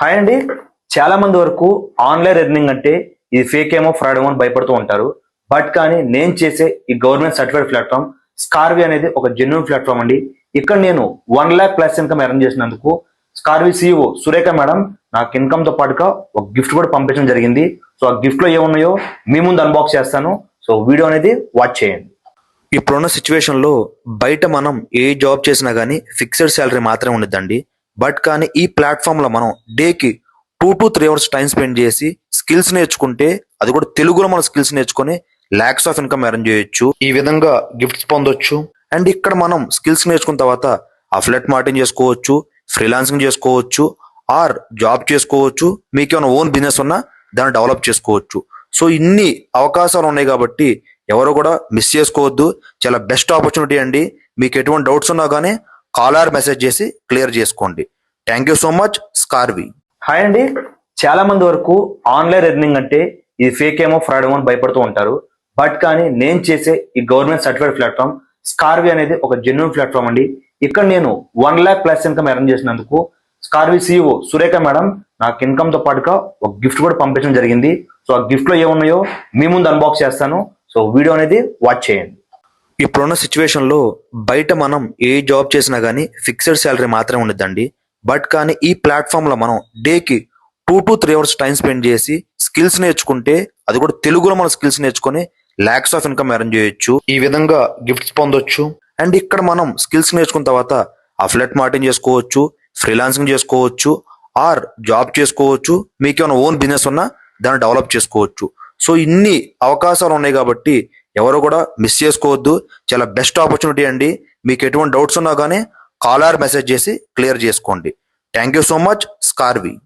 Hi అండి. చాలా మంది వరకు ఆన్లైన్ ఎర్నింగ్ అంటే ఇది ఫేక్ ఏమో ఫ్రాడ్ ఏమో అని భయపడుతూ ఉంటారు. బట్ కానీ నేను చేసే ఈ గవర్నమెంట్ సర్టిఫైడ్ ప్లాట్ఫామ్ స్కార్వి అనేది ఒక జెన్యున్ ప్లాట్ఫామ్ అండి. ఇక్కడ నేను 1,00,000 ప్లస్ ఇన్కమ్ ఎర్న్ చేసినందుకు స్కార్వి CEO సురేఖ మేడం నాకు ఇన్కమ్ తో పాటుగా ఒక గిఫ్ట్ కూడా పంపించడం జరిగింది. సో ఆ గిఫ్ట్ లో ఏమున్నాయో మీ ముందు అన్బాక్స్ చేస్తాను. సో వీడియో అనేది వాచ్ చేయండి. ఇప్పుడున్న సిచ్యువేషన్ లో బయట మనం ఏ జాబ్ చేసినా గానీ ఫిక్స్డ్ శాలరీ మాత్రమే ఉండదండి. బట్ కానీ ఈ ప్లాట్ఫామ్ లో మనం డేకి 2 to 3 అవర్స్ టైం స్పెండ్ చేసి స్కిల్స్ నేర్చుకుంటే, అది కూడా తెలుగులో మన స్కిల్స్ నేర్చుకొని లాక్స్ ఆఫ్ ఇన్కమ్ ఎర్న్ చేయొచ్చు. ఈ విధంగా గిఫ్ట్స్ పొందొచ్చు. అండ్ ఇక్కడ మనం స్కిల్స్ నేర్చుకున్న తర్వాత అఫిలియేట్ మార్కెటింగ్ చేసుకోవచ్చు, ఫ్రీలాన్సింగ్ చేసుకోవచ్చు, ఆర్ జాబ్ చేసుకోవచ్చు. మీకు ఏమైనా ఓన్ బిజినెస్ ఉన్నా దాన్ని డెవలప్ చేసుకోవచ్చు. సో ఇన్ని అవకాశాలు ఉన్నాయి కాబట్టి ఎవరు కూడా మిస్ చేసుకోవద్దు. చాలా బెస్ట్ ఆపర్చునిటీ అండి. మీకు ఎటువంటి డౌట్స్ ఉన్నా కానీ కాల్ ఆర్ మెసేజ్ చేసి క్లియర్ చేసుకోండి. Thank you so much. స్కార్వి. హాయ్ అండి. చాలా మంది వరకు ఆన్లైన్ ఎర్నింగ్ అంటే ఇది ఫేక్ ఏమో ఫ్రాడ్ ఏమో అని భయపడుతూ ఉంటారు. బట్ కానీ నేను చేసే ఈ గవర్నమెంట్ సర్టిఫైడ్ ప్లాట్ఫామ్ స్కార్వి అనేది ఒక జెన్యున్ ప్లాట్ఫామ్ అండి. ఇక్కడ నేను 1,00,000 ప్లస్ ఇన్కమ్ ఎర్న్ చేసినందుకు స్కార్వి CEO సురేఖ మేడం నాకు ఇన్కమ్ తో పాటుగా ఒక గిఫ్ట్ కూడా పంపించడం జరిగింది. సో ఆ గిఫ్ట్ లో ఏమున్నాయో మీ ముందు అన్బాక్స్ చేస్తాను. సో వీడియో అనేది వాచ్ చేయండి. ఇప్పుడున్న సిచ్యువేషన్ లో బయట మనం ఏ జాబ్ చేసినా గానీ ఫిక్స్డ్ శాలరీ మాత్రమే ఉండదండి. బట్ కానీ ఈ ప్లాట్ఫామ్ లో మనం డేకి 2 to 3 అవర్స్ టైం స్పెండ్ చేసి స్కిల్స్ నేర్చుకుంటే, అది కూడా తెలుగులో మన స్కిల్స్ నేర్చుకొని లాక్స్ ఆఫ్ ఇన్కమ్ ఎర్న్ చేయొచ్చు. ఈ విధంగా గిఫ్ట్స్ పొందొచ్చు. అండ్ ఇక్కడ మనం స్కిల్స్ నేర్చుకున్న తర్వాత అఫిలియేట్ మార్కెటింగ్ చేసుకోవచ్చు, ఫ్రీలాన్సింగ్ చేసుకోవచ్చు, ఆర్ జాబ్ చేసుకోవచ్చు. మీకు ఏమైనా ఓన్ బిజినెస్ ఉన్నా దాన్ని డెవలప్ చేసుకోవచ్చు. సో ఇన్ని అవకాశాలు ఉన్నాయి కాబట్టి ఎవరు కూడా మిస్ చేసుకోవద్దు. చాలా బెస్ట్ ఆపర్చునిటీ అండి. మీకు ఎటువంటి డౌట్స్ ఉన్నా కానీ కాల్ ఆర్ మెసేజ్ చేసి క్లియర్ చేసుకోండి. Thank you so much. స్కార్వి.